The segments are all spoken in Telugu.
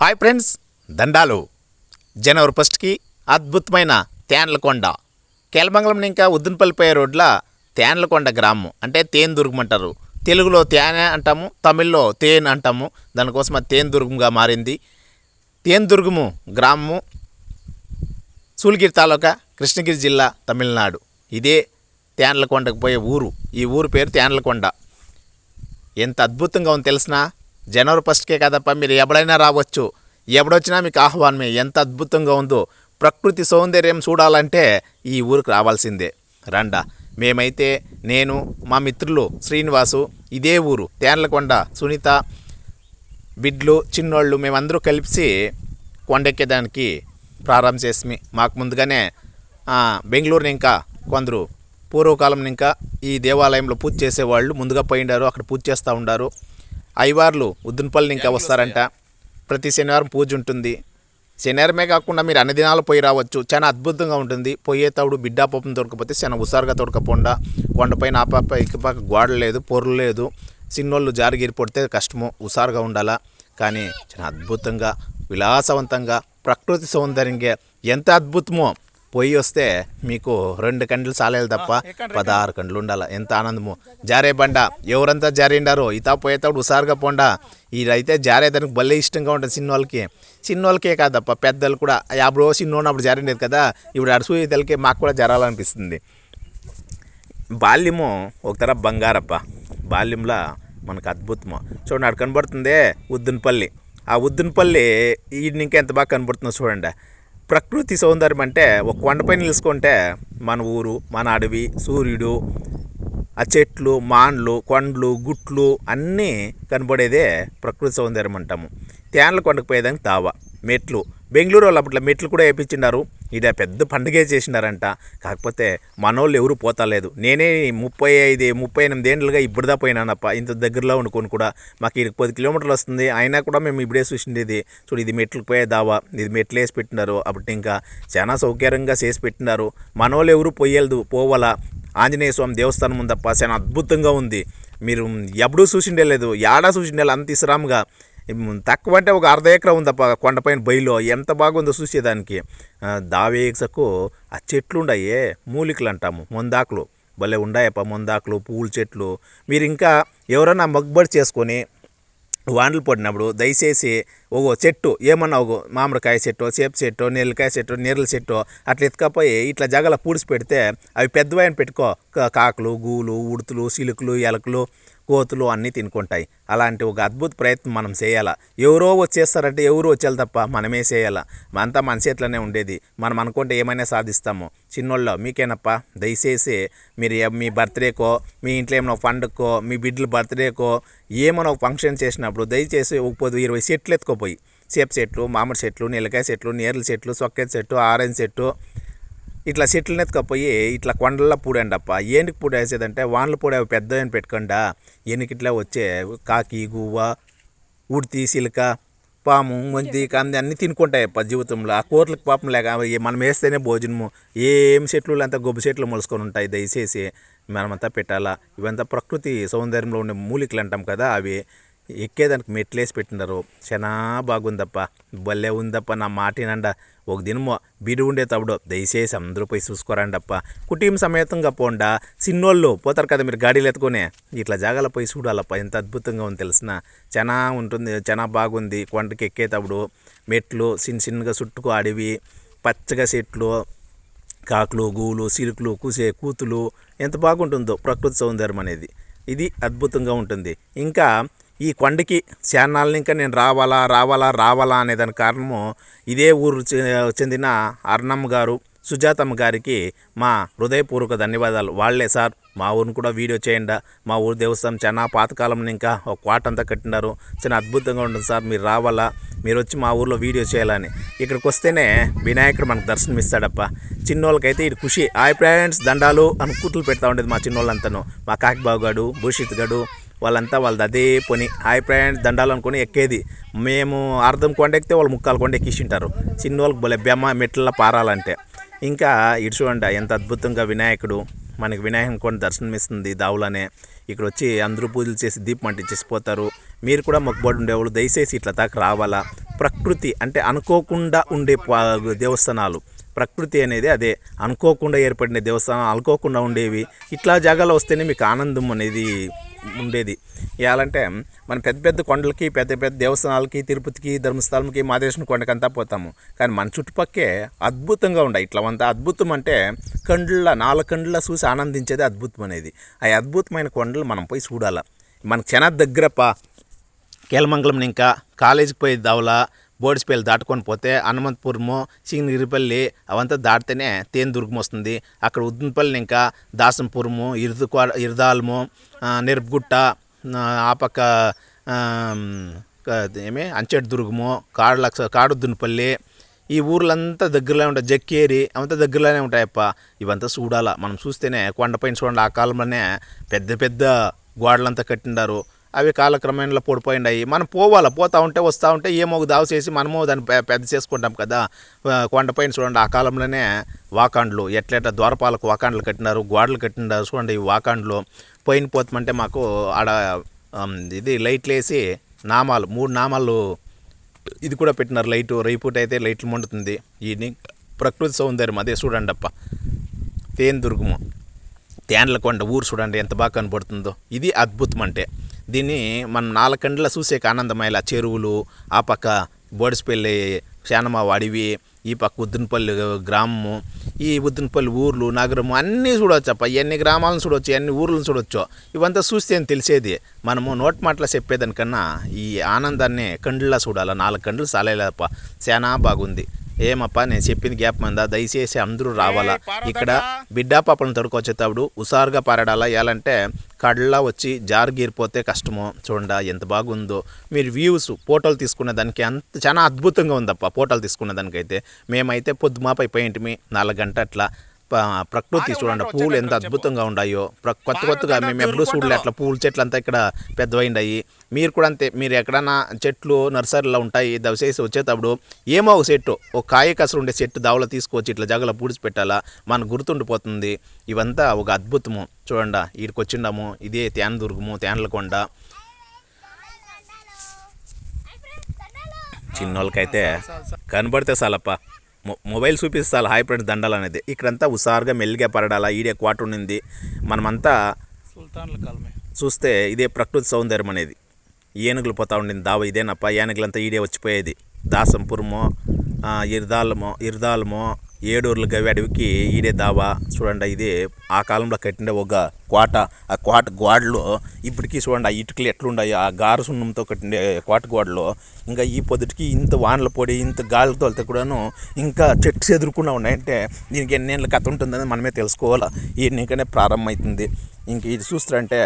హాయ్ ఫ్రెండ్స్, దండాలు. జనవరి 1కి అద్భుతమైన తేన్లకొండ కేలమంగళం ఇంకా ఉద్దినపల్లిపోయే రోడ్ల తేన్లకొండ గ్రామం అంటే తేనెదుర్గం అంటారు. తెలుగులో తేనె అంటాము, తమిళ్లో తేన్ అంటాము. దానికోసం అది తేనెదుర్గంగా మారింది. తేనెదుర్గము గ్రామము సూళగిరి తాలూకా, కృష్ణగిరి జిల్లా, తమిళనాడు. ఇదే తేన్లకొండకు పోయే ఊరు. ఈ ఊరు పేరు తేన్లకొండ. ఎంత అద్భుతంగా ఉంది తెలిసినా. జనవరి 1కే కదప్ప, మీరు ఎప్పుడైనా రావచ్చు. ఎప్పుడొచ్చినా మీకు ఆహ్వానమే. ఎంత అద్భుతంగా ఉందో. ప్రకృతి సౌందర్యం చూడాలంటే ఈ ఊరికి రావాల్సిందే. రండా. మేమైతే నేను, మా మిత్రులు శ్రీనివాసు, ఇదే ఊరు తేన్లకొండ, సునీత, బిడ్లు, చిన్నోళ్ళు మేమందరూ కలిసి కొండెక్కేదానికి ప్రారంభం చేసి మాకు ముందుగానే బెంగళూరుని ఇంకా కొందరు పూర్వకాలం ఇంకా ఈ దేవాలయంలో పూజ చేసేవాళ్ళు ముందుగా పోయిండారు. అక్కడ పూజ చేస్తూ ఉండారు. అయ్యవార్లు ఉద్దినపల్లి ఇంకా వస్తారంట. ప్రతి శనివారం పూజ ఉంటుంది. శనివారమే కాకుండా మీరు అన్ని దినాలు పోయి రావచ్చు. చాలా అద్భుతంగా ఉంటుంది. పోయేటప్పుడు బిడ్డా పప్పును దొరకపోతే చాలా హుషారుగా తొడకపోండా. కొండపైన ఆ పాప ఇకపాక గోడలు లేదు, పొరలు లేదు. చిన్నోళ్ళు జారిగిరి పడితే కష్టము. హుషారుగా ఉండాలా. కానీ చాలా అద్భుతంగా, విలాసవంతంగా, ప్రకృతి సౌందర్యంగా ఎంత అద్భుతమో. పోయి వస్తే మీకు 2 కండ్లు చాలేదు తప్ప 16 కండ్లు ఉండాలి. ఎంత ఆనందమో. జారే బండ ఎవరంతా జారిండారో ఇతా పోయేటప్పుడు హుషారుగా పోండా. ఇదైతే జారేదానికి భలే ఇష్టంగా ఉంటుంది చిన్నోళ్ళకే కాదప్ప, పెద్దలు కూడా. అప్పుడు చిన్నోన్నప్పుడు జారిండేది కదా, ఇప్పుడు అడుసూతలకి మాకు కూడా జరాలనిపిస్తుంది. బాల్యము ఒక తర బంగారప్ప. బాల్యంలో మనకు అద్భుతము. చూడండి, అక్కడ కనబడుతుందే ఉద్దినపల్లి. ఆ ఉద్దినపల్లి ఈయన ఇంకా ఎంత బాగా కనబడుతుందో చూడండి. ప్రకృతి సౌందర్యం అంటే ఒక కొండపైన నిలుచుకుంటే మన ఊరు, మన అడవి, సూర్యుడు, ఆ చెట్లు, మాన్లు, కొండలు, గుట్లు అన్నీ కనబడేదే ప్రకృతి సౌందర్యం అంటాము. తేన్లకొండకు పోయేదానికి దావా మెట్లు. బెంగళూరు వాళ్ళు అప్పట్లో మెట్లు కూడా వేయించినారు. ఇది పెద్ద పండుగే చేసినారంట. కాకపోతే మనోళ్ళు ఎవరు పోతలేదు. నేనే 38 ఏళ్ళుగా ఇప్పుడుదా పోయినానప్ప. ఇంత దగ్గరలో వండుకొని కూడా మాకు 10 కిలోమీటర్లు వస్తుంది. అయినా కూడా మేము ఇప్పుడే చూసిండేది. చూడు, ఇది మెట్లకు పోయే దావా. ఇది మెట్లు వేసి పెట్టినారు. అప్పటి ఇంకా చాలా సౌకర్యంగా చేసి పెట్టినారు. మనోళ్ళు ఎవరు పోవాలా. ఆంజనేయ స్వామి దేవస్థానం ఉందప్ప. చాలా అద్భుతంగా ఉంది. మీరు ఎప్పుడూ చూసిండే లేదు, ఏడా చూసిండే అంత ఇస్రామ్గా. తక్కువ అంటే ఒక 1/2 ఎకరా ఉందప్ప కొండపైన బయలు. ఎంత బాగుందో చూసేదానికి. దావేసకు ఆ చెట్లు ఉన్నాయే, మూలికలు అంటాము, మందాకులు భలే ఉన్నాయప్ప. మందాకులు, పూల చెట్లు. మీరు ఇంకా ఎవరైనా మగ్బడి చేసుకొని వానలు పడినప్పుడు దయచేసి ఒక చెట్టు ఏమన్నా ఒక మామిడికాయ చెట్టు, చేప చెట్టు, నెల్లికాయ చెట్టు, నీరల చెట్టు అట్లా ఎత్తుకపోయి ఇట్లా జగల పూడిసి పెడితే అవి పెద్దవాయని పెట్టుకో. కాకులు, గూలు, ఉడుతులు, సిలుకులు, ఎలకలు, కోతులు అన్నీ తినుకుంటాయి. అలాంటి ఒక అద్భుత ప్రయత్నం మనం చేయాలా. ఎవరో వచ్చేస్తారంటే ఎవరు వచ్చేయాలి తప్ప మనమే చేయాలా. అంతా మన చేతిలోనే ఉండేది. మనం అనుకుంటే ఏమైనా సాధిస్తాము. చిన్నోళ్ళు మీకేనప్ప, దయచేసి మీరు మీ బర్త్డేకో, మీ ఇంట్లో ఏమైనా పండుగకో, మీ బిడ్డల బర్త్డేకో ఏమైనా ఒక ఫంక్షన్ చేసినప్పుడు దయచేసి ఒక 10-20 చెట్లు ఎత్తుకోపోయి, చేప చెట్లు, మామిడి చెట్లు, నిమ్మకాయ చెట్లు, నేర్ల చెట్లు, సొక్కె చెట్టు, ఆరెంజ్ చెట్టు, ఇట్లా చెట్లను ఎత్తుకపోయి ఇట్లా కొండల్లో పూడండి అప్ప. ఏంటికి పూడ వేసేదంటే వానలు పూడ పెద్దదని పెట్టుకుండా ఎన్నికిట్లా వచ్చే కాకి, గువ్వ, ఉడితి, సిలక, పాము, మంతి, కంది అన్నీ తినుకుంటాయి అప్ప జీవితంలో. ఆ కోట్లకు పాపం లేక మనం వేస్తేనే భోజనము. ఏం చెట్లు అంతా గొబ్బు చెట్లు మొలుసుకొని ఉంటాయి. దయచేసి మనమంతా పెట్టాలా. ఇవంతా ప్రకృతి సౌందర్యంలో ఉండే మూలికలు అంటాం కదా, అవి ఎక్కేదానికి మెట్లేసి పెట్టినారు. చాలా బాగుందప్ప. భలే ఉందప్ప. నా మాటినండ ఒక దినమో బిడి ఉండే తప్పుడు దయచేసి అందరూ పోయి చూసుకోరండప్ప. కుటుంబ సమేతంగా పోండా. చిన్నోళ్ళు పోతారు కదా, మీరు గాడీలు ఎత్తుకొని ఇట్లా జాగాలో పోయి చూడాలప్ప. ఎంత అద్భుతంగా ఉంది తెలిసిన. చాలా ఉంటుంది, చాలా బాగుంది. కొండకి ఎక్కేటప్పుడు మెట్లు చిన్నగా చుట్టుకు అడవి, పచ్చగా చెట్లు, కాకులు, గూలు, సిరుకులు, కూతులు, ఎంత బాగుంటుందో ప్రకృతి సౌందర్యం అనేది. ఇది అద్భుతంగా ఉంటుంది. ఇంకా ఈ కొండకి చాన్నాళ్ళని ఇంకా నేను రావాలా అనేదానికి కారణము ఇదే ఊరు చెందిన అర్ణమ్మ గారు, సుజాతమ్మ గారికి మా హృదయపూర్వక ధన్యవాదాలు. వాళ్ళే సార్ మా ఊరిని కూడా వీడియో చేయండి, మా ఊరు దేవస్థానం చాలా పాతకాలం ఇంకా ఒక కోట అంతా కట్టినారు, చాలా అద్భుతంగా ఉంటుంది సార్, మీరు రావాలా, మీరు వచ్చి మా ఊర్లో వీడియో చేయాలని. ఇక్కడికి వస్తేనే వినాయకుడు మనకు దర్శనం ఇస్తాడప్ప. చిన్నోళ్ళకైతే ఇది ఖుషి. హాయ్ ఫ్రెండ్స్, దండాలు అని కూతులు పెడతా ఉండేది మా చిన్నోళ్ళంతాను. మా కాకిబాబు గాడు, భూషిత్ గడు వాళ్ళంతా వాళ్ళది అదే పని. హాయ్ ఫ్రెండ్స్ దండాలు అనుకుని ఎక్కేది. మేము అర్ధం కొండ ఎక్కితే వాళ్ళు 3/4 కొండ ఎక్కించుంటారు. చిన్నోళ్ళకి భలే బెమ్మ మెట్ల పారాలంటే. ఇంకా ఇటు చూడండి ఎంత అద్భుతంగా వినాయకుడు మనకి వినాయకుని కొని దర్శనం ఇస్తుంది దావులనే. ఇక్కడ వచ్చి అందరూ పూజలు చేసి దీపం అంటించేసి పోతారు. మీరు కూడా మొక్కుబడి ఉండేవాళ్ళు దయచేసి ఇట్లా దాకా రావాలా. ప్రకృతి అంటే అనుకోకుండా ఉండే దేవస్థానాలు, ప్రకృతి అనేది అదే అనుకోకుండా ఏర్పడిన దేవస్థానం, అనుకోకుండా ఉండేవి. ఇట్లా జాగాలో వస్తేనే మీకు ఆనందం అనేది ఉండేది. ఎలాంటే మనం పెద్ద పెద్ద కొండలకి, పెద్ద పెద్ద దేవస్థానాలకి, తిరుపతికి, ధర్మస్థలంకి, మాదేశ్వరం కొండకంతా పోతాము. కానీ మన చుట్టుపక్కే అద్భుతంగా ఉన్నాయి. ఇట్లా అంత అద్భుతం అంటే నాలుగు కండ్ల చూసి ఆనందించేది అద్భుతం అనేది. ఆ అద్భుతమైన కొండలు మనం పోయి చూడాలి. మనకు చాలా దగ్గరప్ప. కేలమంగళం ఇంకా కాలేజీకి పోయి దావలా బోడిస్పల్లి దాటుకొని పోతే హనుమంతపురము, సింగిరిపల్లి అవంతా దాటితేనే తేనెదుర్గం వస్తుంది. అక్కడ ఉద్దినపల్లి ఇంకా దాసంపురము, ఇరదాలము, నెరుపుగుట్ట, ఆ పక్క అంచెటి దుర్గము, కాడుద్దునపల్లి, ఈ ఊర్లంతా దగ్గరలో ఉంటాయి. జక్కేరి అవంతా దగ్గరలోనే ఉంటాయప్ప. ఇవంతా చూడాలా. మనం చూస్తేనే కొండపైన చూడండి, ఆ కాలంలోనే పెద్ద పెద్ద గోడలంతా కట్టిండారు. అవి కాలక్రమేణలో పడిపోయినాయి. మనం పోవాలా, పోతూ ఉంటే వస్తూ ఉంటే ఏమో ఒక దావ చేసి మనము దాన్ని పెద్ద చేసుకుంటాం కదా. కొండపైన చూడండి, ఆ కాలంలోనే వాకాండ్లు ఎట్లెట్లా ద్వారపాలకు వాకాండ్లు కట్టినారు, గోడలు కట్టినారు. చూడండి ఈ వాకాండ్లు పోయిన పోతామంటే మాకు ఆడ ఇది లైట్లు వేసి నామాలు 3 నామాలు ఇది కూడా పెట్టినారు. లైటు రైపూట అయితే లైట్లు మండుతుంది. ఈవినింగ్ ప్రకృతి సౌందర్యం అదే చూడండి అప్ప. తేనెదుర్గము, తేన్లకొండ ఊరు చూడండి ఎంత బాగా కనపడుతుందో. ఇది అద్భుతం అంటే. దీన్ని మనం 4 కండ్ల చూసేకి ఆనందమయ్యేలా చెరువులు, ఆ పక్క బోడిస్పల్లి శానమావ అడవి, ఈ పక్క ఉద్దినపల్లి గ్రామము, ఈ ఉద్దినపల్లి ఊర్లు, నగరము అన్నీ చూడవచ్చు అప్ప. ఎన్ని గ్రామాలను చూడవచ్చు, ఎన్ని ఊర్లను చూడవచ్చు. ఇవంతా చూస్తే తెలిసేది. మనము నోటి మాటలు చెప్పేదానికన్నా ఈ ఆనందాన్ని కండ్లా చూడాలి. 4 కండ్లు చాలేదప్ప. చాలా బాగుంది. ఏమప్పా నేను చెప్పింది గ్యాప్ మందా? దయచేసి అందరూ రావాలా. ఇక్కడ బిడ్డా పాపలను తొడుకొచ్చేటప్పుడు హుషారుగా పారాడాలా. ఎలాంటే కళ్ళ వచ్చి జారుగీరిపోతే కష్టము. చూడండి ఎంత బాగుందో. మీరు వ్యూస్ ఫోటోలు తీసుకునే దానికి చాలా అద్భుతంగా ఉందప్ప. ఫోటోలు తీసుకునే దానికైతే మేమైతే పొద్దుమాపై పోయింటిమి 4 గంట అట్లా. ప్రకృతి చూడండి, పూలు ఎంత అద్భుతంగా ఉన్నాయో. కొత్తగా మేము ఎప్పుడూ చూడలే అట్లా పూల చెట్లు అంతా ఇక్కడ పెద్దవైండాయి. మీరు కూడా అంతే. మీరు ఎక్కడన్నా చెట్లు నర్సరీలో ఉంటాయి, దవసేసి వచ్చేటప్పుడు ఏమో ఒక చెట్టు, ఒక కాయ కసరు ఉండే చెట్టు దావలో తీసుకొచ్చి ఇట్లా జగలో పూడిచి పెట్టాలా, మనకు గుర్తుండిపోతుంది. ఇవంతా ఒక అద్భుతము. చూడండి వీడికి వచ్చిండాము. ఇదే తేనెదుర్గము, తేనెలకొండ. చిన్నోళ్ళకైతే కనబడితే చాలప్ప, మొబైల్ చూపిస్తాను హాయ్ ఫ్రెండ్స్ దండాలు అనేది. ఇక్కడంతా హుషారుగా మెల్లిగా పరడాలా. ఈడే క్వార్టర్ ఉండింది. మనమంతా చూస్తే ఇదే ప్రకృతి సౌందర్యం అనేది. ఏనుగులు పోతా ఉండింది దావ ఇదేనప్ప. ఏనుగులంతా ఈడే వచ్చిపోయేది. దాసంపురము, ఇరదాలము, ఏడూర్ల గవి అడవికి ఈడే దావా. చూడండి ఇది ఆ కాలంలో కట్టిన ఒక కోట. ఆ కోట గోడలో ఇప్పటికీ చూడండి ఆ ఇటుకలు ఎట్లున్నాయి. ఆ గారు సున్నంతో కట్టిన కోట గోడలో ఇంకా ఈ పొద్దుటికి ఇంత వానల పొడి, ఇంత గాలితో వెళ్తే కూడాను ఇంకా చెట్టు ఎదురుకుండా ఉన్నాయంటే దీనికి ఎన్నేళ్ళ కథ ఉంటుందని మనమే తెలుసుకోవాలా. ఈ నీకనే ప్రారంభమవుతుంది. ఇంక ఇది చూస్తారంటే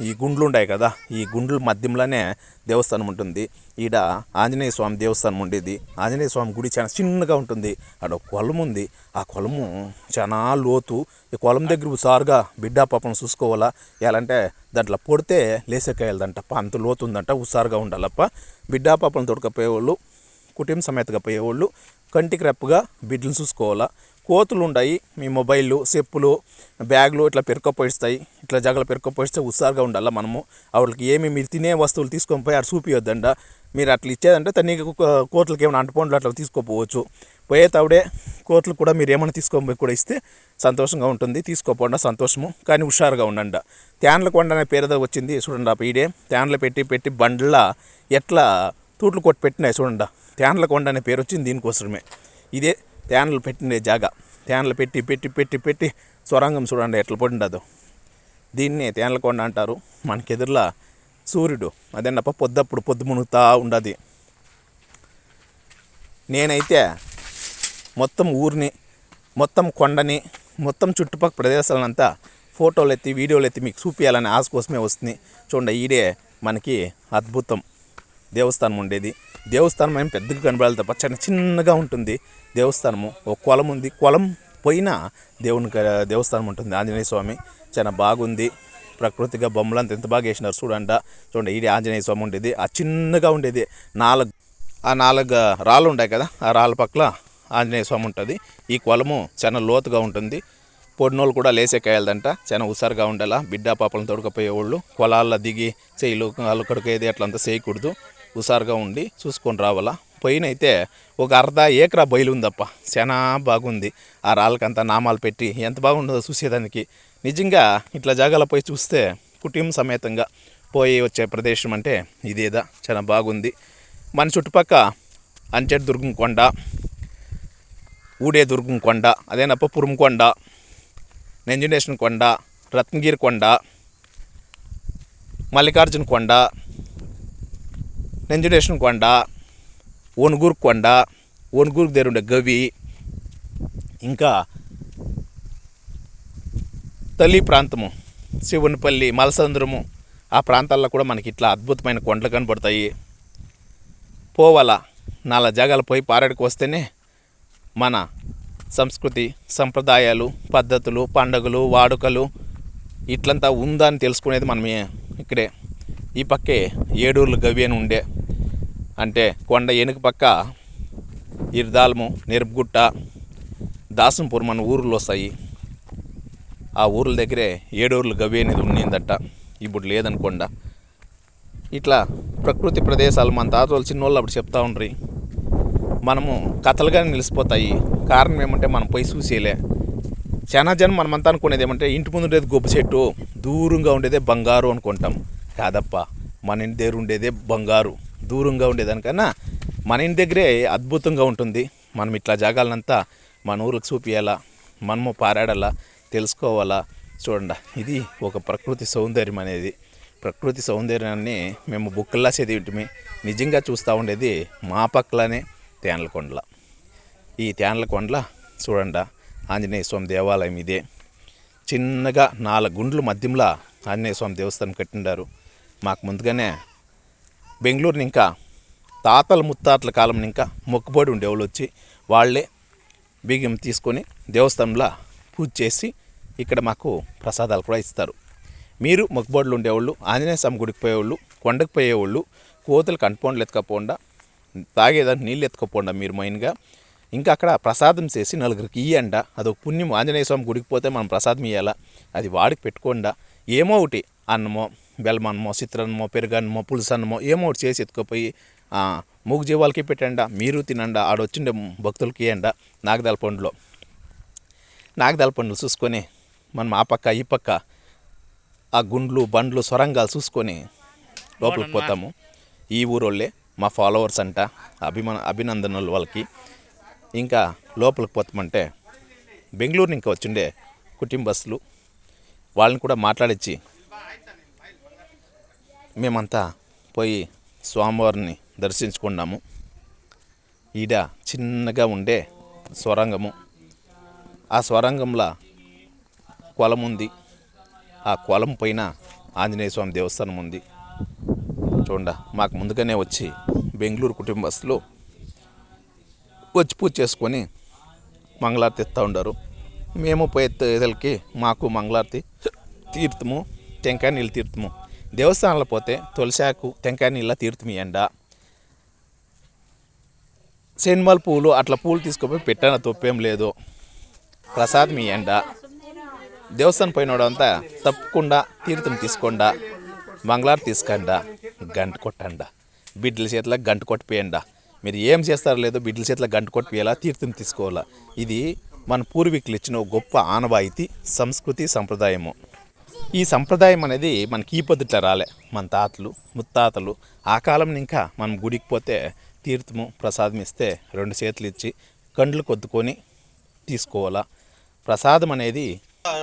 ఈ గుండ్లు ఉన్నాయి కదా, ఈ గుండ్ల మధ్యంలోనే దేవస్థానం ఉంటుంది. ఈడ ఆంజనేయ స్వామి దేవస్థానం ఉండేది. ఆంజనేయ స్వామి గుడి చాలా చిన్నగా ఉంటుంది. ఆడ ఒక కొలం ఉంది. ఆ కొలము చాలా లోతు. ఈ కొలం దగ్గర హుషారుగా బిడ్డా పాపను చూసుకోవాలా. ఎలాంటే దాంట్లో పొడితే లేసేకాయలదంట. అంత లోతు ఉందంట. హుషారుగా ఉండాలప్ప. బిడ్డా పాపను తొడకపోయేవాళ్ళు, కుటుంబ సమేతగా పోయేవాళ్ళు కంటికి రెప్పగా బిడ్డలు చూసుకోవాలా. కోతులు ఉన్నాయి. మీ మొబైళ్ళు, చెప్పులు, బ్యాగులు ఇట్లా పెరుక్కపోయిస్తాయి. ఇట్లా జగలు పెరుక్కపోయిస్తే హుషారుగా ఉండాలి. మనము వాళ్ళకి మీరు తినే వస్తువులు తీసుకొని పోయి అక్కడ చూపియొద్దండ. మీరు అట్లా ఇచ్చేదంటే తన్ని కోతులకి ఏమైనా అంటుపండ్లు అట్లా తీసుకోపోవచ్చు. పోయేతావిడే కోతులు కూడా మీరు ఏమైనా తీసుకొని పోయి కూడా ఇస్తే సంతోషంగా ఉంటుంది. తీసుకోపోండా సంతోషము, కానీ హుషారుగా ఉండండి. తేనెలకొండ అనే పేరుతో వచ్చింది చూడండి. ఈడే తేనెలు పెట్టి బండ్ల ఎట్లా తూట్లు కొట్టి పెట్టినాయి చూడండి. తేనెలకొండ అనే పేరు వచ్చింది దీనికోసమే. ఇదే తేనెలు పెట్టిన జాగా. తేనెలు పెట్టి సొరంగం చూడండి ఎట్లా పడిండదో. దీన్నే తేనెలకొండ అంటారు. మనకెదురులా సూర్యుడు అదేనప్ప పొద్దు మునుగుతూ ఉండదు. నేనైతే మొత్తం ఊరిని, మొత్తం కొండని, మొత్తం చుట్టుపక్కల ప్రదేశాలనంతా ఫోటోలు ఎత్తి, వీడియోలు ఎత్తి మీకు చూపించాలని ఆశ కోసమే వస్తుంది. చూడండి ఈడే మనకి అద్భుతం దేవస్థానం ఉండేది. దేవస్థానం ఏం పెద్దగా కనబడాలి తప్ప చిన్నగా ఉంటుంది దేవస్థానము. ఒక కొలం ఉంది. కొలం పోయిన దేవస్థానం ఉంటుంది. ఆంజనేయ స్వామి చాలా బాగుంది. ప్రకృతిగా బొమ్మలంతా ఎంత బాగా వేసినారు చూడండి. ఈడే ఆంజనేయ స్వామి ఉండేది. ఆ చిన్నగా ఉండేది. 4 రాళ్ళు ఉంటాయి కదా, ఆ రాళ్ళ పక్కల ఆంజనేయ స్వామి ఉంటుంది. ఈ కొలము చాలా లోతుగా ఉంటుంది. పొడినోళ్ళు కూడా లేసేకాయాలంట, చాలా హుషారుగా ఉండాలా. బిడ్డ పాపలను తోడుకపోయేవాళ్ళు పొలాల్లో దిగి చేయిలు కాళ్ళు కడుకేది అట్లంతా చేయకూడదు, హుషారుగా ఉండి చూసుకొని రావాలా. పైనైతే ఒక అర్ధ ఏకరా బయలు ఉందప్ప, చాలా బాగుంది. ఆ రాళ్ళకంతా నామాలు పెట్టి ఎంత బాగుంటుందో చూసేదానికి. నిజంగా ఇట్లా జాగాలో పోయి చూస్తే కుటుంబ సమేతంగా పోయి వచ్చే ప్రదేశం అంటే ఇదేదా, చాలా బాగుంది. మన చుట్టుపక్క అంచెడ్ దుర్గం కొండ, ఊడే దుర్గం కొండ, అదేనప్ప పురుం కొండ, నెంజునేషన్ కొండ, రత్నగిరి కొండ, మల్లికార్జున కొండ, నెంజునేషన్ కొండ, ఓనుగూరు కొండ, ఓనుగూరు దగ్గర ఉండే గవి, ఇంకా తల్లి ప్రాంతము శివునిపల్లి, మలసంద్రము, ఆ ప్రాంతాల్లో కూడా మనకి ఇట్లా అద్భుతమైన కొండలు కనబడతాయి. పోవాలా, 4 జాగాలు పోయి పారాడికి వస్తేనే మన సంస్కృతి, సంప్రదాయాలు, పద్ధతులు, పండుగలు, వాడుకలు ఇట్లంతా ఉందా అని తెలుసుకునేది మనమే ఇక్కడే. ఈ పక్కే ఏడూర్లు గవి అని ఉండే, అంటే కొండ వెనుక పక్క ఇర్దాలము, నెరుపుగుట్ట, దాసంపూర్ మన ఊర్లు వస్తాయి. ఆ ఊర్ల దగ్గరే ఏడూర్లు గవి అనేది ఉండిందట, ఇప్పుడు లేదనుకోండా. ఇట్లా ప్రకృతి ప్రదేశాలు మన తాతలు చిన్నోళ్ళు అప్పుడు చెప్తా ఉండ్రి, మనము కథలుగానే నిలిచిపోతాయి. కారణం ఏమంటే మనం పోయి చూసేలే. చాలా జనం మనమంతా అనుకునేది ఏమంటే ఇంటి ముందు ఉండేది గొప్ప చెట్టు, దూరంగా ఉండేదే బంగారు అనుకుంటాం. కాదప్ప, మన ఇంటి దగ్గర ఉండేదే బంగారు. దూరంగా ఉండేదానికన్నా మన ఇంటి దగ్గరే అద్భుతంగా ఉంటుంది. మనం ఇట్లా జాగాలనంతా మన ఊరికి చూపించాలా, మనము పారాడాలా, తెలుసుకోవాలా. చూడండి, ఇది ఒక ప్రకృతి సౌందర్యం అనేది. ప్రకృతి సౌందర్యాన్ని మేము బుక్కల్లా చదివింటిమి. నిజంగా చూస్తూ ఉండేది మా పక్కలనే తేనెలకొండల. ఈ తేనెలకొండల చూడండి, ఆంజనేయ స్వామి దేవాలయం ఇదే. చిన్నగా 4 గుండ్ల మధ్యంలో ఆంజనేయ స్వామి దేవస్థానం కట్టిండారు. మాకు ముందుగానే బెంగళూరుని ఇంకా తాతల ముత్తాతల కాలం ఇంకా మొక్కుబడి ఉండేవాళ్ళు వచ్చి వాళ్ళే బియ్యం తీసుకొని దేవస్థానంలో పూజ చేసి ఇక్కడ మాకు ప్రసాదాలు కూడా ఇస్తారు. మీరు మొక్కుబడులు ఉండేవాళ్ళు, ఆంజనేయ స్వామి గుడికి పోయేవాళ్ళు, కొండకు పోయేవాళ్ళు, కోతులకు అంటుపండ్లు ఎత్తుకపోండా, తాగేదానికి నీళ్ళు ఎత్తుకపోండా మీరు మెయిన్గా. ఇంకా అక్కడ ప్రసాదం చేసి నలుగురికి ఇయ్యండా, అదొక పుణ్యం. ఆంజనేయ స్వామి గుడికి పోతే మనం ప్రసాదం ఇవ్వాలా, అది వాడికి పెట్టుకోండా. ఏమో ఒకటి అన్నమో, బెల్లమన్నమో, చిత్రాన్నమో, పెరుగన్నమో, పులుసన్నమో ఏమో ఒకటి చేసి ఎత్తుకుపోయి మూగు జీవాలకి పెట్టండా, మీరు తినండా. ఆడొచ్చిండే భక్తులకి ఇవ్వండా. నాగదాల పండ్లు చూసుకొని మనం ఆ పక్క ఈ పక్క ఆ గుండ్లు బండ్లు సొరంగాలు చూసుకొని లోపలికి పోతాము. ఈ ఊరోళ్ళే మా ఫాలోవర్స్ అంట, అభినందనలు వాళ్ళకి. ఇంకా లోపలికి పోతామంటే బెంగళూరు ఇంకా వచ్చిండే కుటుంబస్తులు వాళ్ళని కూడా మాట్లాడించి మేమంతా పోయి స్వామివారిని దర్శించుకున్నాము. ఈడ చిన్నగా ఉండే స్వరంగము, ఆ స్వరంగంలో కొలం ఉంది. ఆ కొలం పైన ఆంజనేయ స్వామి దేవస్థానం ఉంది. చూడండి, మాకు ముందుగానే వచ్చి బెంగళూరు కుటుంబస్తులు వచ్చి పూజ చేసుకొని మంగళారతి ఇస్తూ ఉండారు. మేము పోయే ఎదలకి మాకు మంగళారతి తీర్థము, టెంకాయ నీళ్ళు తీర్థము. దేవస్థానంలో పోతే తులసాకు టెంకాయ నీళ్ళ తీర్థం ఇవ్వండ. శనిమల పూలు అట్లా పూలు తీసుకుపోయి పెట్టాన తప్పేం లేదు, ప్రసాదం ఇవ్వండ. దేవస్థానం పోయినోడంతా తప్పకుండా తీర్థం తీసుకోండా, మంగళారతి తీసుకండా, గంట కొట్టండా, బిడ్డల చేతిలో గంట కొట్టిపోయండా. మీరు ఏం చేస్తారో లేదో బిడ్డల చేతిలో గంట కొట్టిపోయేలా తీర్థం తీసుకోవాలా. ఇది మన పూర్వీకులు ఇచ్చిన గొప్ప ఆనవాయితీ, సంస్కృతి, సంప్రదాయము. ఈ సంప్రదాయం అనేది మనకి ఈ పొద్దుట్లా రాలే. మన తాతలు ముత్తాతలు ఆ కాలం ఇంకా మనం గుడికి పోతే తీర్థము ప్రసాదం ఇస్తే 2 చేతులు ఇచ్చి కండ్లు కొద్దుకొని తీసుకోవాలా. ప్రసాదం అనేది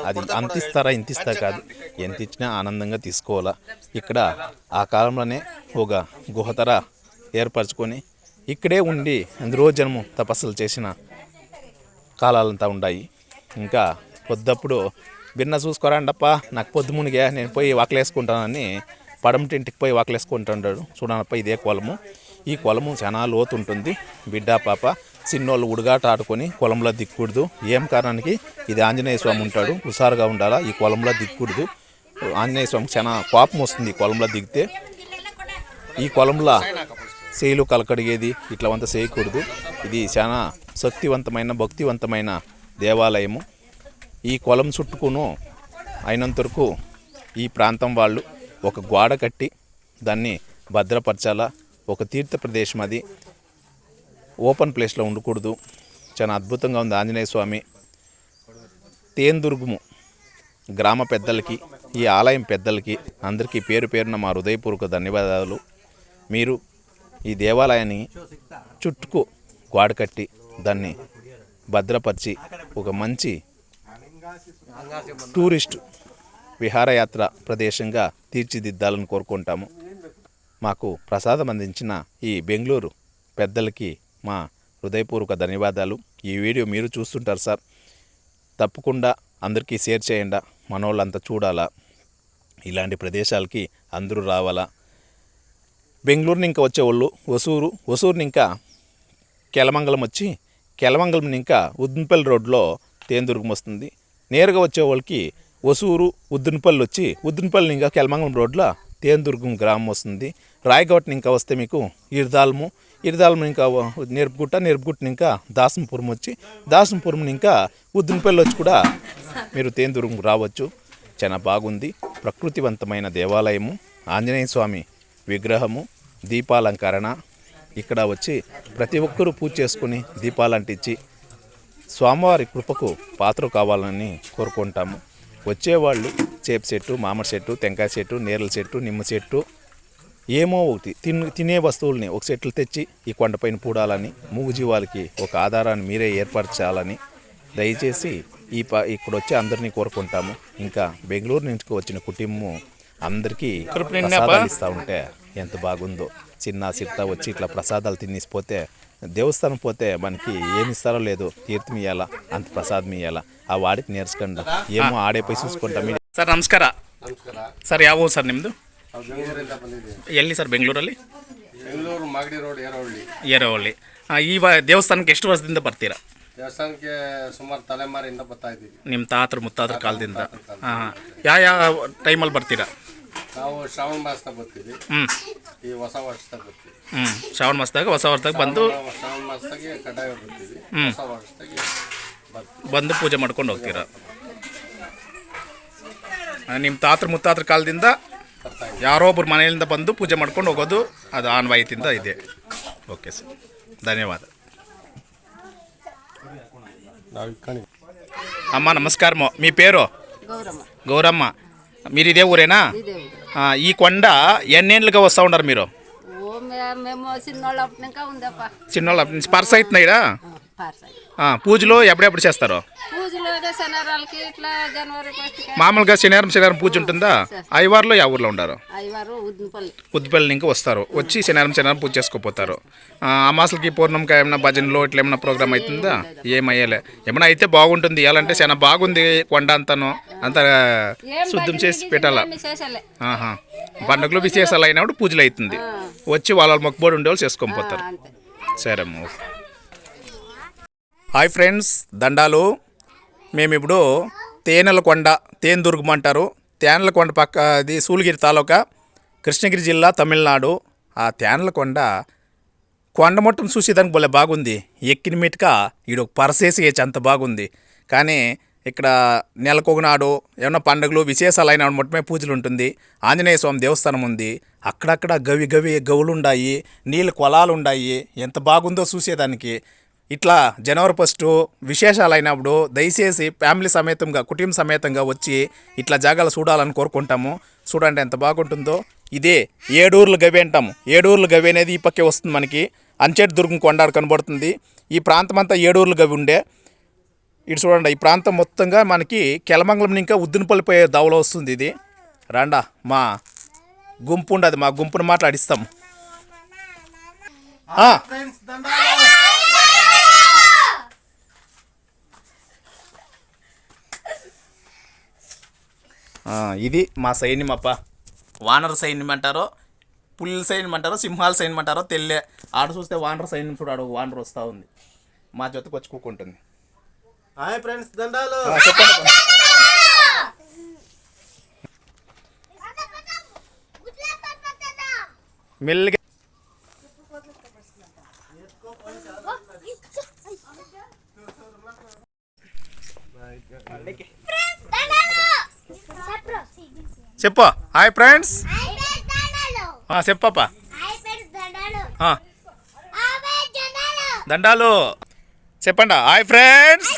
అది అంత ఇస్తారా ఇంత ఇస్తా కాదు, ఎంత ఇచ్చినా ఆనందంగా తీసుకోవాలా. ఇక్కడ ఆ కాలంలోనే ఒక గుహతర ఏర్పరచుకొని ఇక్కడే ఉండి రోజునము తపస్సులు చేసిన కాలాలంతా ఉన్నాయి. ఇంకా పొద్దప్పుడు బిన్న చూసుకోరండప్ప, నాకు పొద్దు మునిగా నేను పోయి వాకలేసుకుంటానని పడమటింటికి పోయి వాకలేసుకుంటుంటాడు. చూడనప్ప ఇదే కొలము. ఈ కొలము చాలా లోతు ఉంటుంది. బిడ్డ పాప చిన్నోళ్ళు ఉడుగాట ఆడుకొని కొలంలో దిక్కూడదు. ఏం కారణానికి? ఇది ఆంజనేయ స్వామి ఉంటాడు, హుషారుగా ఉండాలా. ఈ కొలంలో దిక్కూడదు. ఆంజనేయ స్వామికి చాలా కోపం వస్తుంది ఈ కొలంలో దిగితే. ఈ కొలంలో చేయిలు కలకడిగేది ఇట్లా చేయకూడదు. ఇది చాలా శక్తివంతమైన భక్తివంతమైన దేవాలయము. ఈ కొలం చుట్టుకును అయినంత వరకు ఈ ప్రాంతం వాళ్ళు ఒక గోడ కట్టి దాన్ని భద్రపరచాలా. ఒక తీర్థ ప్రదేశం, అది ఓపెన్ ప్లేస్లో ఉండకూడదు. చాలా అద్భుతంగా ఉంది ఆంజనేయ స్వామి. తేందుర్గము గ్రామ పెద్దలకి, ఈ ఆలయం పెద్దలకి అందరికీ పేరు పేరున మా హృదయపూర్వక ధన్యవాదాలు. మీరు ఈ దేవాలయాన్ని చుట్టుకు గోడ కట్టి దాన్ని భద్రపరిచి ఒక మంచి టూరిస్ట్ విహారయాత్ర ప్రదేశంగా తీర్చిదిద్దాలని కోరుకుంటాము. మాకు ప్రసాదం అందించిన ఈ బెంగళూరు పెద్దలకి మా హృదయపూర్వక ధన్యవాదాలు. ఈ వీడియో మీరు చూస్తుంటారు సార్, తప్పకుండా అందరికీ షేర్ చేయండి. మనోళ్ళంతా చూడాలా, ఇలాంటి ప్రదేశాలకి అందరూ రావాలా. బెంగళూరుని ఇంకా వచ్చేవాళ్ళు ఒసూరుని ఇంకా కెలమంగళం వచ్చి, కెలమంగళం ఇంకా ఉద్దినపల్లి రోడ్లో తేందుర్గం వస్తుంది. నేరుగా వచ్చేవాళ్ళకి ఒసూరు ఉద్దినపల్లి వచ్చి, ఉద్దినపల్లి ఇంకా కెలమంగళం రోడ్లో తేందుర్గం గ్రామం వస్తుంది. రాయగోటని ఇంకా వస్తే మీకు ఇరదాలము ఇంకా నేర్పుగుట్టని ఇంకా దాసంపురం వచ్చి, దాసంపురం ఇంకా ఉద్దినపల్లి వచ్చి కూడా మీరు తేందుర్గం రావచ్చు. చాలా బాగుంది. ప్రకృతివంతమైన దేవాలయము, ఆంజనేయ స్వామి విగ్రహము, దీపాలంకరణ. ఇక్కడ వచ్చి ప్రతి ఒక్కరూ పూజ చేసుకుని దీపాలంటించి స్వామివారి కృపకు పాత్ర కావాలని కోరుకుంటాము. వచ్చేవాళ్ళు చేప చెట్టు, మామిడి చెట్టు, టెంకాయ చెట్టు, నేరల చెట్టు, నిమ్మ చెట్టు, ఏమో ఒకటి తినే వస్తువుల్ని ఒక చెట్లు తెచ్చి ఈ కొండపైన పూడాలని, మూగుజీవాలకి ఒక ఆధారాన్ని మీరే ఏర్పరచాలని దయచేసి ఇక్కడ వచ్చి అందరినీ కోరుకుంటాము. ఇంకా బెంగళూరు నుంచి వచ్చిన కుటుంబం అందరికీ ప్రసాదాలు ఇస్తూ ఉంటే ఎంత బాగుందో. చిన్న చిత్త వచ్చి ఇట్లా ప్రసాదాలు తినేసిపోతే, దేవస్థానం పోతే మనకి ఏమి ఇస్తారో లేదో తీర్థం ఇవ్వాలా, అంత ప్రసాదం ఇవ్వాలా. ఆ వాడికి నేర్చుకుంటా ఏమో ఆడేపై చూసుకుంటాం. ಸರ್ ನಮಸ್ಕಾರ. ಸರ್ ಯಾವ ಊರು ಸರ್ ನಿಮ್ಮದು? ಎಲ್ಲಿ ಸರ್ ಬೆಂಗಳೂರಲ್ಲಿ? ಬೆಂಗಳೂರು ಮಾಗಡಿ ರೋಡ್ ಏರವಳ್ಳಿ. ಈ ದೇವಸ್ಥಾನಕ್ಕೆ ಎಷ್ಟು ವರ್ಷದಿಂದ ಬರ್ತೀರಾ? ದೇವಸ್ಥಾನಕ್ಕೆ ಸುಮಾರು ತಲೆಮಾರಿಯಿಂದ ಬರ್ತಾ ಇದ್ದೀವಿ. ನಿಮ್ಮ ತಾತರು ಮುತ್ತಾತರ ಕಾಲದಿಂದ. ಯಾವ ಟೈಮಲ್ಲಿ ಬರ್ತೀರಾ? ನಾವು ಶ್ರಾವಣ ಮಾಸದಾಗ ಬರ್ತೀವಿ. ಈ ಹೊಸ ವರ್ಷದಾಗ ಬರ್ತೀವಿ. ಶ್ರಾವಣ ಮಾಸದಾಗ ಹೊಸ ವರ್ಷದಾಗ ಬಂದು ಶ್ರಾವಣ ಮಾಸದಾಗೆ ಕಡ್ಡಾಯ ಬರ್ತೀವಿ. ಹೊಸ ವರ್ಷದಾಗೆ ಬಂದು ಪೂಜೆ ಮಾಡ್ಕೊಂಡು ಹೋಗ್ತೀರಾ? ನಿಮ್ಮ ತಾತರು ಮುತ್ತಾತರ ಕಾಲದಿಂದ ಯಾರೋ ಒಬ್ಬರು ಮನೆಯಿಂದ ಬಂದು ಪೂಜೆ ಮಾಡ್ಕೊಂಡು ಹೋಗೋದು ಅದು ಆನ್ವಾಯಿತಿಂದ ಇದೆ. ಓಕೆ ಸರ್, ಧನ್ಯವಾದ. అమ్మ నమస్కారము. మీ పేరు? గౌరమ్మ. మీరు ఇదే ఊరేనా? ఈ కొండ ఎన్నేళ్ళుగా వస్తూ ఉన్నారు మీరు? చిన్నోళ్ళ నుంచి పర్స్ అవుతున్నాయిరా. పూజలు ఎప్పుడెప్పుడు చేస్తారు? మామూలుగా శనివారం పూజ ఉంటుందా? ఐవారులో ఏ ఊర్లో ఉంటారు? ఉద్దిపల్లి ఇంకా వస్తారు. వచ్చి శనివారం పూజ చేసుకోపోతారు. అమాసలకి పూర్ణంకి ఏమైనా భజనలో ఇట్లా ఏమైనా ప్రోగ్రామ్ అవుతుందా? ఏమయ్యలే. ఏమైనా అయితే బాగుంటుంది. ఇవ్వాలంటే చాలా బాగుంది కొండ అంతాను. అంతా శుద్ధం చేసి పెట్టాలా. పండుగలు విశేషాలు అయినప్పుడు పూజలు అవుతుంది. వచ్చి వాళ్ళ మొక్కుబడి ఉండేవాళ్ళు చేసుకొని పోతారు. సరే అమ్మ. హాయ్ ఫ్రెండ్స్, దండాలు. మేము ఇప్పుడు తేనెలకొండ, తేందుర్గం అంటారు. తేనెలకొండ పక్క, అది సూళగిరి తాలూకా, కృష్ణగిరి జిల్లా, తమిళనాడు. ఆ తేనెలకొండ కొండమొట్టం చూసేదానికి భలే బాగుంది. ఎక్కిన మీటక ఈడు పరసేసేయచ్చు, అంత బాగుంది. కానీ ఇక్కడ నెలకొకనాడు ఏమన్నా పండుగలు విశేషాలు అయిన మొట్టమే పూజలు ఉంటుంది. ఆంజనేయ స్వామి దేవస్థానం ఉంది. అక్కడక్కడ గవులు ఉన్నాయి, నీళ్ళు కొలాలు ఉన్నాయి. ఎంత బాగుందో చూసేదానికి. ఇట్లా జనవరి 1 విశేషాలు అయినప్పుడు దయచేసి ఫ్యామిలీ సమేతంగా, కుటుంబ సమేతంగా వచ్చి ఇట్లా జాగాలు చూడాలని కోరుకుంటాము. చూడండి ఎంత బాగుంటుందో. ఇదే ఏడూర్ల గవి అంటాము. ఏడూర్ల గవి అనేది ఈ పక్కే వస్తుంది మనకి. అంచేటి దుర్గం కొండ కనబడుతుంది. ఈ ప్రాంతం అంతా ఏడూర్ల గవి ఉండే. ఇటు చూడండి, ఈ ప్రాంతం మొత్తంగా మనకి కెలమంగళం ఇంకా ఉద్దినపల్లి పోయే దావలో వస్తుంది. ఇది రాండా, మా గుంపు ఉండదు, మా గుంపును మాట్లాడిస్తాము. ఇది మా సైన్యం అప్ప. వానర సైన్యం అంటారో, పుల్లి సైన్యం అంటారో, సింహాల సైన్యం అంటారో తెల్లే. ఆడ చూస్తే వానర సైన్యం చూడాడు, వానర వస్తూ ఉంది. మా జొత్తకు వచ్చి కూకుంటుంది. హాయ్ ఫ్రెండ్స్, దండాలు. చెప్పండి. మెల్లిగా చెప్పు హాయ్ ఫ్రెండ్స్ చెప్పప్ప దండాలు చెప్పండి హాయ్ ఫ్రెండ్స్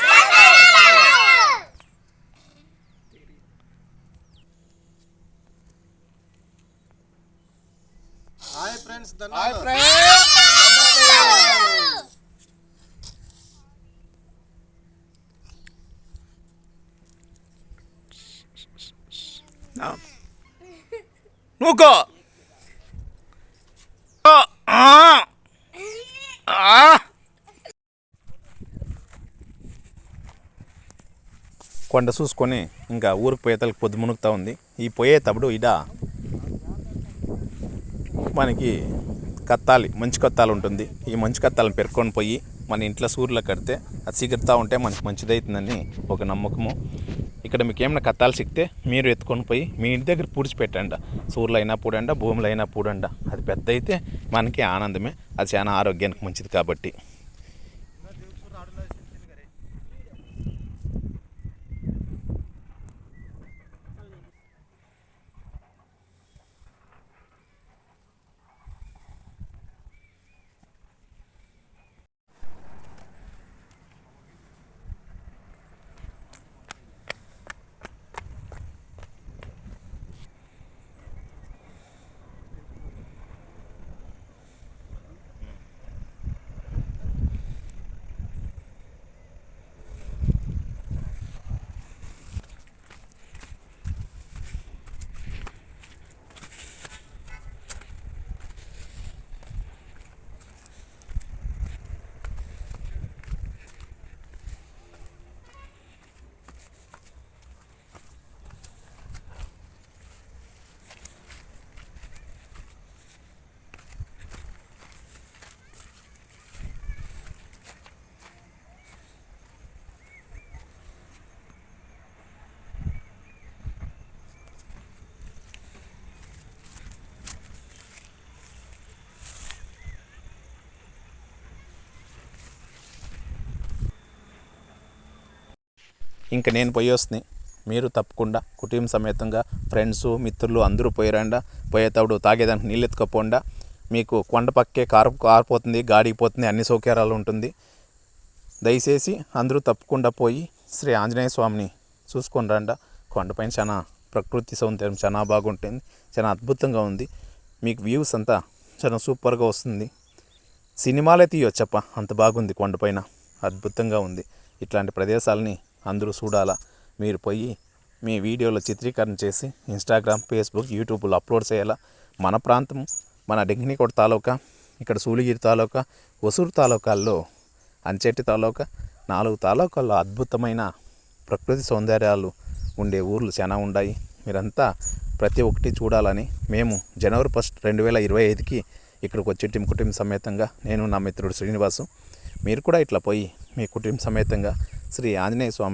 హాయ్ ఫ్రెండ్స్ నువ్వుకో కొండ చూసుకొని ఇంకా ఊరికి పోయేతలకు పొద్దు మునుగుతూ ఉంది. ఈ పోయేటప్పుడు ఇడ మనకి కత్తాలి మంచి కత్తాలు ఉంటుంది. ఈ మంచి కత్తాలను పెరుక్కొని పోయి మన ఇంట్లో సూర్యులో కడితే అది సిగురుతూ ఉంటే మనకి మంచిదవుతుందని ఒక నమ్మకము. ఇక్కడ మీకు ఏమైనా కత్తాలు సిక్కితే మీరు ఎత్తుకొని పోయి మీ ఇంటి దగ్గర పూడ్చిపెట్టండి. సూర్యులు అయినా పూడండి, భూములు అయినా పూడండి. అది పెద్ద అయితే మనకి ఆనందమే, అది చాలా ఆరోగ్యానికి మంచిది కాబట్టి. ఇంకా నేను పోయి వస్తున్నాయి. మీరు తప్పకుండా కుటుంబ సమేతంగా ఫ్రెండ్స్ మిత్రులు అందరూ పోయిరండా. పోయేటప్పుడు తాగేదానికి నీళ్ళు ఎత్తుకపోండా. మీకు కొండ పక్కే కారిపోతుంది, గాడిపోతుంది, అన్ని సౌకర్యాలు ఉంటుంది. దయచేసి అందరూ తప్పకుండా పోయి శ్రీ ఆంజనేయ స్వామిని చూసుకొని రండా. కొండపైన చాలా ప్రకృతి సౌందర్యం చాలా బాగుంటుంది, చాలా అద్భుతంగా ఉంది. మీకు వ్యూస్ అంతా చాలా సూపర్గా వస్తుంది. సినిమాలే తీయొచ్చప్ప, అంత బాగుంది. కొండపైన అద్భుతంగా ఉంది. ఇట్లాంటి ప్రదేశాలని అందరూ చూడాలా. మీరు పోయి మీ వీడియోలో చిత్రీకరణ చేసి ఇన్స్టాగ్రామ్, ఫేస్బుక్, యూట్యూబ్లో అప్లోడ్ చేయాలా. మన ప్రాంతం, మన డెంగినికోట తాలూకా, ఇక్కడ సూళగిరి తాలూకా, ఒసూరు తాలూకాల్లో, అంచెట్టి తాలూకా, 4 తాలూకాల్లో అద్భుతమైన ప్రకృతి సౌందర్యాలు ఉండే ఊర్లు చాలా ఉన్నాయి. మీరంతా ప్రతి ఒక్కటి చూడాలని మేము జనవరి 1, 2025కి ఇక్కడికి వచ్చి కుటుంబ సమేతంగా నేను నా మిత్రుడు శ్రీనివాసు. మీరు కూడా ఇట్లా పోయి మీ కుటుంబ సమేతంగా శ్రీ ఆంజనేయ స్వామి